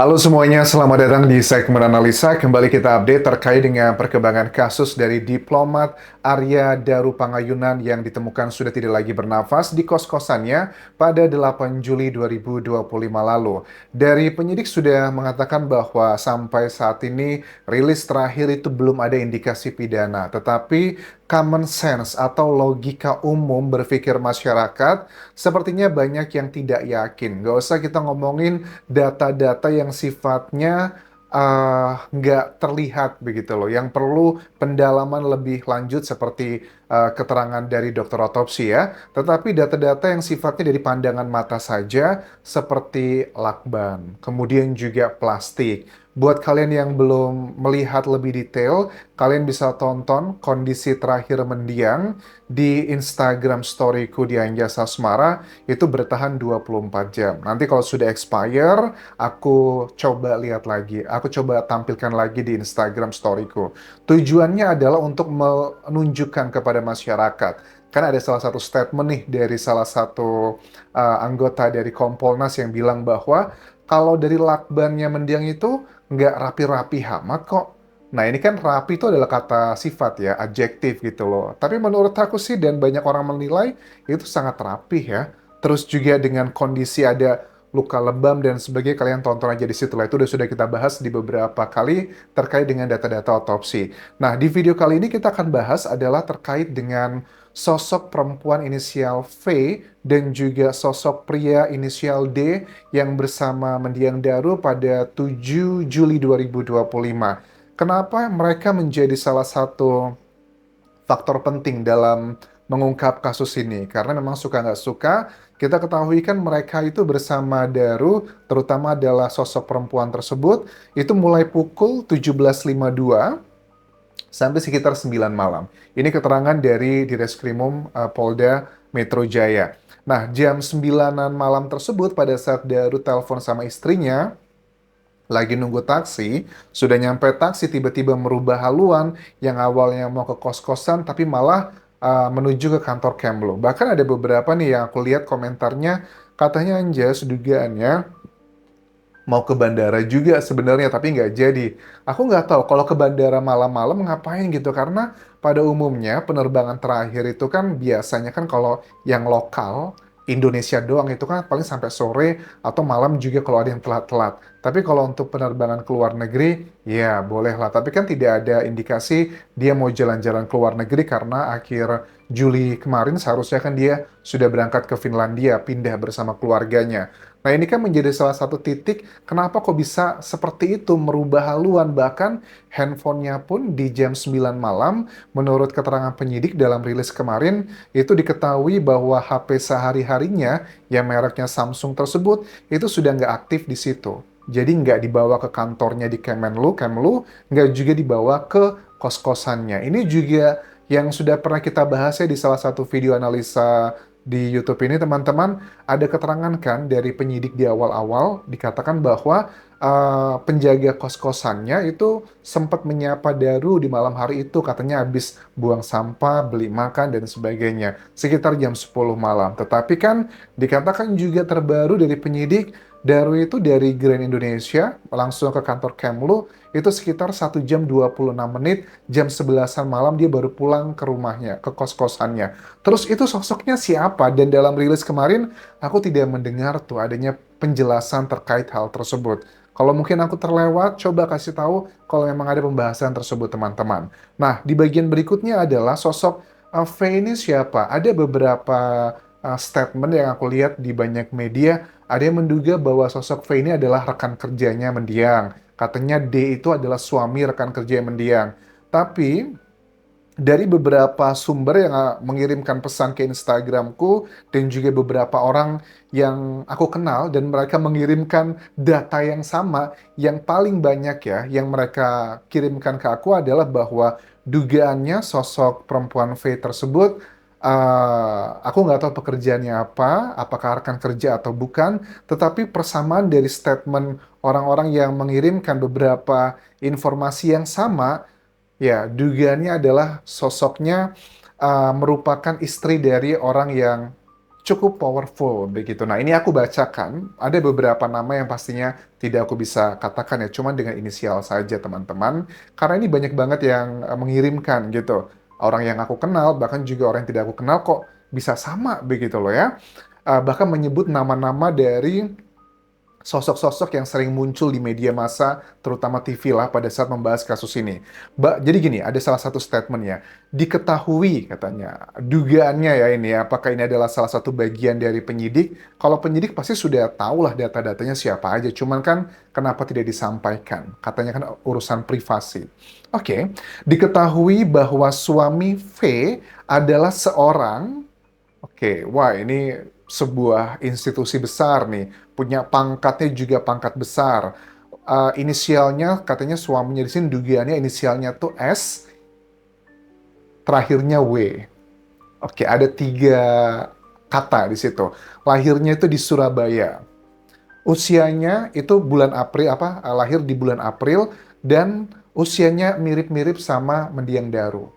Halo semuanya, selamat datang di segmen analisa. Kembali kita update terkait dengan perkembangan kasus dari diplomat Arya Daru Pangayunan yang ditemukan sudah tidak lagi bernafas di kos-kosannya pada 8 Juli 2025 lalu. Dari penyidik sudah mengatakan bahwa sampai saat ini rilis terakhir itu belum ada indikasi pidana, tetapi common sense atau logika umum berpikir masyarakat sepertinya banyak yang tidak yakin. Gak usah kita ngomongin data-data yang sifatnya nggak terlihat begitu loh, yang perlu pendalaman lebih lanjut seperti keterangan dari dokter otopsi ya, tetapi data-data yang sifatnya dari pandangan mata saja seperti lakban, kemudian juga plastik. Buat kalian yang belum melihat lebih detail, kalian bisa tonton kondisi terakhir mendiang di Instagram storyku di Anjasa Asmara, itu bertahan 24 jam. Nanti kalau sudah expire, aku coba lihat lagi. Aku coba tampilkan lagi di Instagram storyku. Tujuannya adalah untuk menunjukkan kepada masyarakat. Kan ada salah satu statement nih dari salah satu anggota dari Kompolnas yang bilang bahwa kalau dari lakbannya mendiang itu nggak rapi-rapi amat kok. Nah, ini kan rapi itu adalah kata sifat ya, adjektif gitu loh. Tapi menurut aku sih dan banyak orang menilai itu sangat rapi ya. Terus juga dengan kondisi ada luka lebam dan sebagainya, kalian tonton aja di situ lah. Itu sudah kita bahas di beberapa kali terkait dengan data-data otopsi. Nah, di video kali ini kita akan bahas adalah terkait dengan sosok perempuan inisial V dan juga sosok pria inisial D yang bersama mendiang Daru pada 7 Juli 2025. Kenapa mereka menjadi salah satu faktor penting dalam mengungkap kasus ini? Karena memang suka nggak suka, kita ketahui kan mereka itu bersama Daru, terutama adalah sosok perempuan tersebut, itu mulai pukul 17.52 sampai sekitar 9 malam. Ini keterangan dari Direskrimum Polda Metro Jaya. Nah, jam 9-an malam tersebut pada saat Daru telepon sama istrinya, lagi nunggu taksi, sudah nyampe taksi tiba-tiba merubah haluan yang awalnya mau ke kos-kosan tapi malah menuju ke kantor Kemlu. Bahkan ada beberapa nih yang aku lihat komentarnya katanya Anjas dugaannya mau ke bandara juga sebenarnya tapi nggak jadi. Aku nggak tahu kalau ke bandara malam-malam ngapain gitu karena pada umumnya penerbangan terakhir itu kan biasanya kan kalau yang lokal Indonesia doang itu kan paling sampai sore atau malam juga kalau ada yang telat-telat. Tapi kalau untuk penerbangan ke luar negeri, ya boleh lah. Tapi kan tidak ada indikasi dia mau jalan-jalan ke luar negeri karena akhir Juli kemarin seharusnya kan dia sudah berangkat ke Finlandia, pindah bersama keluarganya. Nah, ini kan menjadi salah satu titik kenapa kok bisa seperti itu merubah haluan. Bahkan handphonenya pun di jam 9 malam, menurut keterangan penyidik dalam rilis kemarin, itu diketahui bahwa HP sehari-harinya yang mereknya Samsung tersebut itu sudah nggak aktif di situ. Jadi nggak dibawa ke kantornya di Kemlu, nggak juga dibawa ke kos-kosannya. Ini juga yang sudah pernah kita bahas ya di salah satu video analisa di YouTube ini teman-teman, ada keterangan kan dari penyidik di awal-awal dikatakan bahwa penjaga kos-kosannya itu sempat menyapa Daru di malam hari itu katanya habis buang sampah, beli makan dan sebagainya sekitar jam 10 malam. Tetapi kan dikatakan juga terbaru dari penyidik Daru itu dari Grand Indonesia langsung ke kantor Kemlu itu sekitar 1 jam 26 menit, jam 11-an malam dia baru pulang ke rumahnya, ke kos-kosannya. Terus itu sosoknya siapa? Dan dalam rilis kemarin, aku tidak mendengar tuh adanya penjelasan terkait hal tersebut. Kalau mungkin aku terlewat, coba kasih tahu kalau memang ada pembahasan tersebut, teman-teman. Nah, di bagian berikutnya adalah sosok V ini siapa? Ada beberapa statement yang aku lihat di banyak media, ada yang menduga bahwa sosok V ini adalah rekan kerjanya mendiang. Katanya D itu adalah suami rekan kerja mendiang. Tapi dari beberapa sumber yang mengirimkan pesan ke Instagramku dan juga beberapa orang yang aku kenal dan mereka mengirimkan data yang sama, yang paling banyak ya yang mereka kirimkan ke aku adalah bahwa dugaannya sosok perempuan V tersebut aku nggak tahu pekerjaannya apa, apakah rekan kerja atau bukan, tetapi persamaan dari statement orang-orang yang mengirimkan beberapa informasi yang sama. Ya, dugaannya adalah sosoknya merupakan istri dari orang yang cukup powerful begitu. Nah, ini aku bacakan, ada beberapa nama yang pastinya tidak aku bisa katakan ya, cuman dengan inisial saja teman-teman. Karena ini banyak banget yang mengirimkan gitu. Orang yang aku kenal, bahkan juga orang yang tidak aku kenal kok bisa sama begitu loh ya. Bahkan menyebut nama-nama dari sosok-sosok yang sering muncul di media massa, terutama TV lah pada saat membahas kasus ini. Jadi gini, ada salah satu statementnya, diketahui katanya, dugaannya ya ini, apakah ini adalah salah satu bagian dari penyidik? Kalau penyidik pasti sudah tahu lah data-datanya siapa aja, cuman kan kenapa tidak disampaikan? Katanya kan urusan privasi. Oke, diketahui bahwa suami V adalah seorang. Oke, wah ini sebuah institusi besar nih, punya pangkatnya juga pangkat besar. Inisialnya katanya suaminya di sini dugaannya inisialnya tuh S, terakhirnya W. Oke, ada 3 kata di situ. Lahirnya itu di Surabaya. Usianya itu bulan April lahir di bulan April dan usianya mirip-mirip sama mendiang Daru.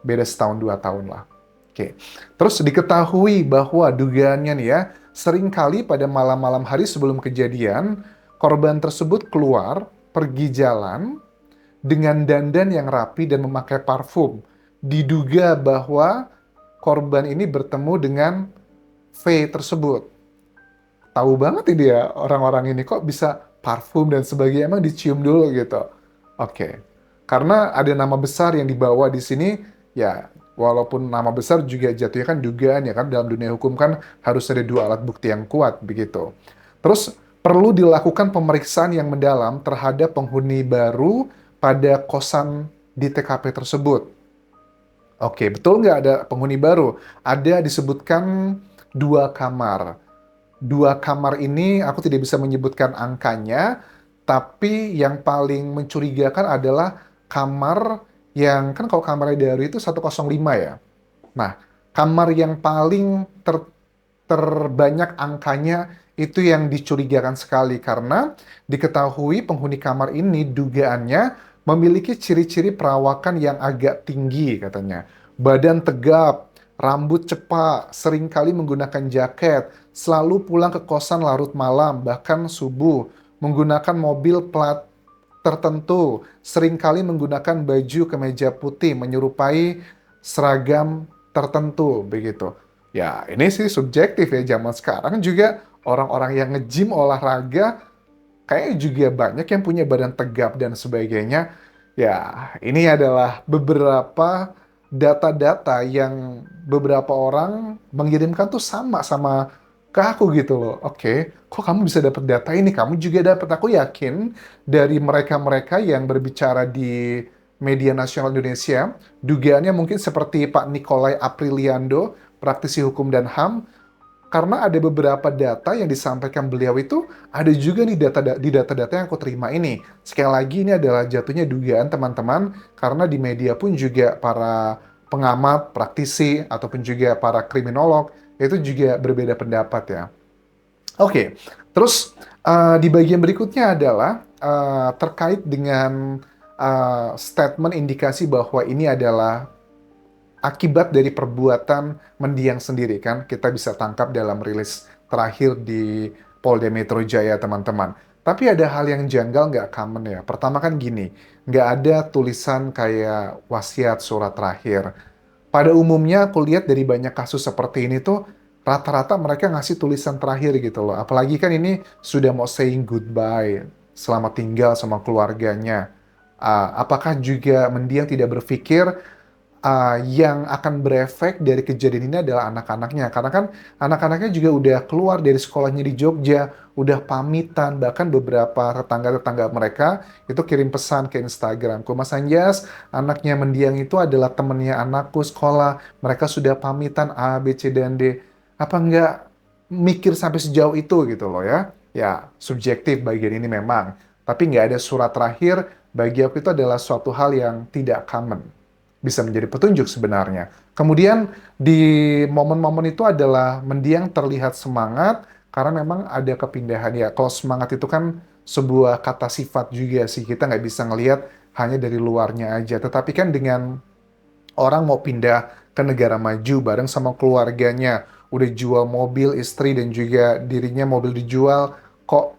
Beda setahun 2 tahun lah. Oke. Terus diketahui bahwa dugaannya nih ya, seringkali pada malam-malam hari sebelum kejadian, korban tersebut keluar, pergi jalan dengan dandan yang rapi dan memakai parfum. Diduga bahwa korban ini bertemu dengan V tersebut. Tahu banget ini ya orang-orang ini kok bisa parfum dan sebagainya emang dicium dulu gitu. Oke. Karena ada nama besar yang dibawa di sini, ya walaupun nama besar juga jatuhnya kan dugaan ya kan dalam dunia hukum kan harus ada 2 alat bukti yang kuat begitu. Terus perlu dilakukan pemeriksaan yang mendalam terhadap penghuni baru pada kosan di TKP tersebut. Oke, betul nggak ada penghuni baru? Ada disebutkan 2 kamar. 2 kamar ini aku tidak bisa menyebutkan angkanya, tapi yang paling mencurigakan adalah kamar yang, kan kalau kamarnya dari itu 105 ya. Nah, kamar yang paling terbanyak angkanya itu yang dicurigakan sekali karena diketahui penghuni kamar ini dugaannya memiliki ciri-ciri perawakan yang agak tinggi katanya. Badan tegap, rambut cepak, seringkali menggunakan jaket, selalu pulang ke kosan larut malam, bahkan subuh, menggunakan mobil plat tertentu, seringkali menggunakan baju kemeja putih menyerupai seragam tertentu begitu. Ya, ini sih subjektif ya, zaman sekarang juga orang-orang yang nge-gym olahraga kayaknya juga banyak yang punya badan tegap dan sebagainya. Ya, ini adalah beberapa data-data yang beberapa orang mengirimkan tuh sama sama ke aku gitu loh. Oke, kok kamu bisa dapat data ini? Kamu juga dapat. Aku yakin dari mereka-mereka yang berbicara di media nasional Indonesia, dugaannya mungkin seperti Pak Nikolai Apriliando, praktisi hukum dan HAM, karena ada beberapa data yang disampaikan beliau itu ada juga nih data-data yang aku terima ini. Sekali lagi ini adalah jatuhnya dugaan teman-teman karena di media pun juga para pengamat, praktisi ataupun juga para kriminolog itu juga berbeda pendapat ya. Oke, terus di bagian berikutnya adalah terkait dengan statement indikasi bahwa ini adalah akibat dari perbuatan mendiang sendiri kan kita bisa tangkap dalam rilis terakhir di Polda Metro Jaya teman-teman. Tapi ada hal yang janggal nggak common ya. Pertama kan gini, nggak ada tulisan kayak wasiat surat terakhir. Pada umumnya aku lihat dari banyak kasus seperti ini tuh rata-rata mereka ngasih tulisan terakhir gitu loh. Apalagi kan ini sudah mau saying goodbye, selamat tinggal sama keluarganya. Apakah juga mendiang tidak berpikir yang akan berefek dari kejadian ini adalah anak-anaknya. Karena kan anak-anaknya juga udah keluar dari sekolahnya di Jogja, udah pamitan, bahkan beberapa tetangga-tetangga mereka itu kirim pesan ke Instagramku. Mas Anjas, anaknya mendiang itu adalah temennya anakku sekolah, mereka sudah pamitan A, B, C, dan D. Apa nggak mikir sampai sejauh itu gitu loh ya? Ya, subjektif bagian ini memang. Tapi nggak ada surat terakhir, bagi aku itu adalah suatu hal yang tidak common, bisa menjadi petunjuk sebenarnya. Kemudian di momen-momen itu adalah mendiang terlihat semangat karena memang ada kepindahan ya. Kalau semangat itu kan sebuah kata sifat juga sih, kita nggak bisa ngelihat hanya dari luarnya aja. Tetapi kan dengan orang mau pindah ke negara maju bareng sama keluarganya, udah jual mobil istri dan juga dirinya mobil dijual, kok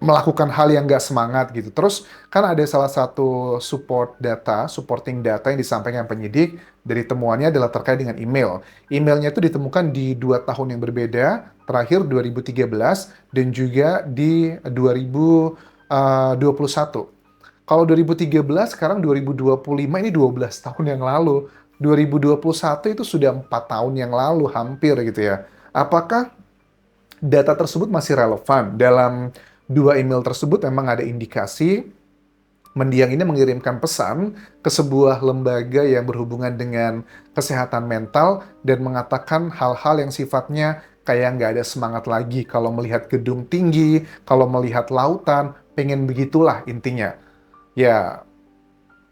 melakukan hal yang nggak semangat gitu. Terus kan ada salah satu supporting data yang disampaikan penyidik dari temuannya adalah terkait dengan email. Emailnya itu ditemukan di 2 tahun yang berbeda, terakhir 2013 dan juga di 2021. Kalau 2013, sekarang 2025, ini 12 tahun yang lalu. 2021 itu sudah 4 tahun yang lalu hampir gitu ya. Apakah data tersebut masih relevan? Dalam 2 email tersebut memang ada indikasi mendiang ini mengirimkan pesan ke sebuah lembaga yang berhubungan dengan kesehatan mental dan mengatakan hal-hal yang sifatnya kayak nggak ada semangat lagi kalau melihat gedung tinggi, kalau melihat lautan, pengen begitulah intinya. Ya,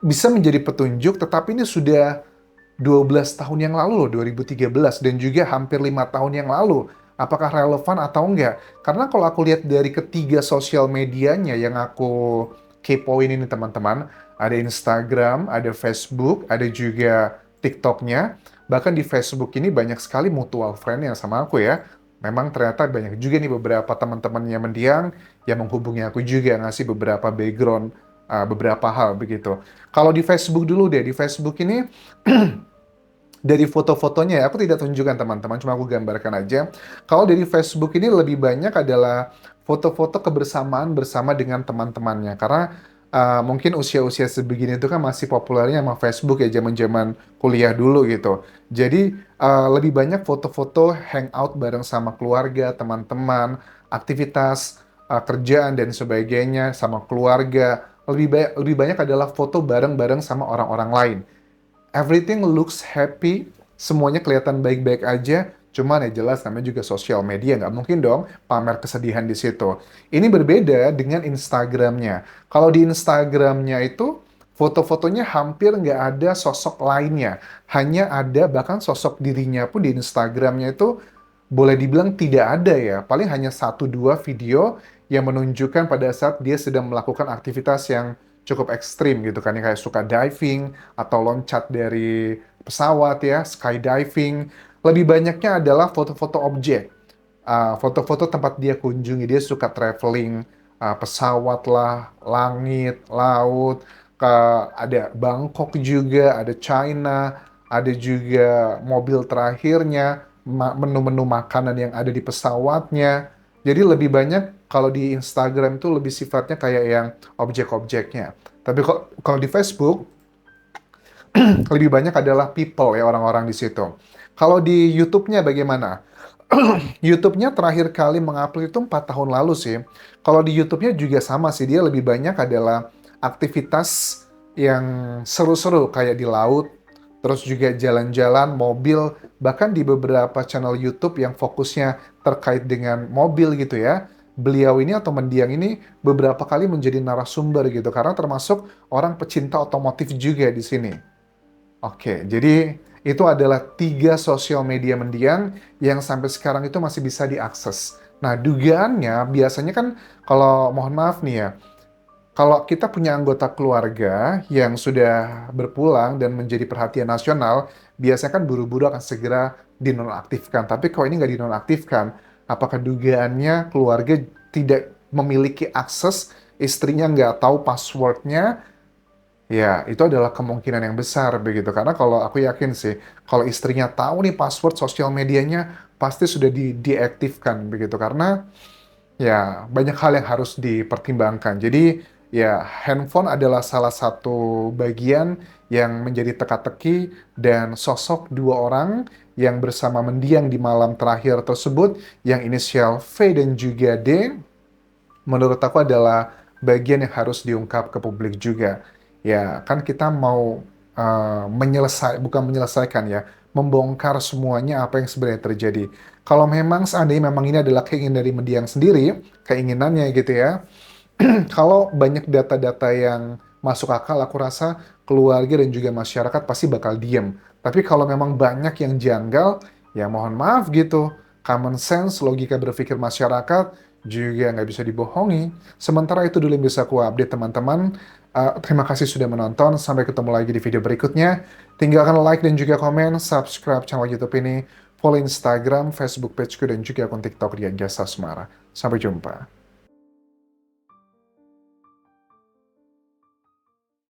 bisa menjadi petunjuk, tetapi ini sudah 12 tahun yang lalu loh, 2013, dan juga hampir 5 tahun yang lalu. Apakah relevan atau enggak? Karena kalau aku lihat dari ketiga sosial medianya yang aku kepoin ini teman-teman, ada Instagram, ada Facebook, ada juga TikToknya. Bahkan di Facebook ini banyak sekali mutual friend yang sama aku ya. Memang ternyata banyak juga nih beberapa teman-temannya mendiang yang menghubungi aku juga, ngasih beberapa background, beberapa hal begitu. Kalau di Facebook dulu deh, di Facebook ini dari foto-fotonya ya, aku tidak tunjukkan teman-teman, cuma aku gambarkan aja. Kalau dari Facebook ini lebih banyak adalah foto-foto kebersamaan bersama dengan teman-temannya. Karena mungkin usia-usia sebegini itu kan masih populernya sama Facebook ya, zaman-zaman kuliah dulu gitu. Jadi lebih banyak foto-foto hangout bareng sama keluarga, teman-teman, aktivitas kerjaan dan sebagainya sama keluarga. Lebih banyak adalah foto bareng-bareng sama orang-orang lain. Everything looks happy, semuanya kelihatan baik-baik aja, cuman ya jelas namanya juga sosial media, nggak mungkin dong pamer kesedihan di situ. Ini berbeda dengan Instagramnya. Kalau di Instagramnya itu, foto-fotonya hampir nggak ada sosok lainnya. Hanya ada, bahkan sosok dirinya pun di Instagramnya itu boleh dibilang tidak ada ya. Paling hanya 1-2 video yang menunjukkan pada saat dia sedang melakukan aktivitas yang cukup ekstrim gitu kan, yang kayak suka diving atau loncat dari pesawat ya, skydiving. Lebih banyaknya adalah foto-foto objek, foto-foto tempat dia kunjungi. Dia suka traveling, pesawat lah, langit, laut, ke ada Bangkok juga, ada China, ada juga mobil terakhirnya, menu-menu makanan yang ada di pesawatnya. Jadi lebih banyak kalau di Instagram itu lebih sifatnya kayak yang objek-objeknya. Tapi kalau di Facebook lebih banyak adalah people ya, orang-orang di situ. Kalau di YouTube-nya bagaimana? YouTube-nya terakhir kali mengupload itu 4 tahun lalu sih. Kalau di YouTube-nya juga sama sih, dia lebih banyak adalah aktivitas yang seru-seru kayak di laut, terus juga jalan-jalan, mobil, bahkan di beberapa channel YouTube yang fokusnya terkait dengan mobil gitu ya. Beliau ini atau mendiang ini beberapa kali menjadi narasumber gitu, karena termasuk orang pecinta otomotif juga di sini. Oke, jadi itu adalah 3 sosial media mendiang yang sampai sekarang itu masih bisa diakses. Nah, dugaannya biasanya kan kalau mohon maaf nih ya, kalau kita punya anggota keluarga yang sudah berpulang dan menjadi perhatian nasional, biasanya kan buru-buru akan segera dinonaktifkan. Tapi kalau ini nggak dinonaktifkan, apakah dugaannya keluarga tidak memiliki akses, istrinya nggak tahu passwordnya? Ya, itu adalah kemungkinan yang besar begitu. Karena kalau aku yakin sih, kalau istrinya tahu nih password sosial medianya, pasti sudah diaktifkan begitu. Karena ya banyak hal yang harus dipertimbangkan. Jadi ya handphone adalah salah satu bagian yang menjadi teka-teki, dan sosok 2 orang yang bersama mendiang di malam terakhir tersebut yang inisial V dan juga D, menurut aku adalah bagian yang harus diungkap ke publik juga. Ya, kan kita mau bukan menyelesaikan ya, membongkar semuanya apa yang sebenarnya terjadi. Kalau memang seandainya memang ini adalah keinginan dari mendiang sendiri, keinginannya gitu ya, kalau banyak data-data yang masuk akal, aku rasa keluarga dan juga masyarakat pasti bakal diem. Tapi kalau memang banyak yang janggal, ya mohon maaf gitu. Common sense, logika berpikir masyarakat juga nggak bisa dibohongi. Sementara itu dulu yang bisa aku update teman-teman. Terima kasih sudah menonton. Sampai ketemu lagi di video berikutnya. Tinggalkan like dan juga komen, subscribe channel YouTube ini follow Instagram, Facebook pageku, dan juga akun TikTok Dian Jasa Asmara. Sampai jumpa.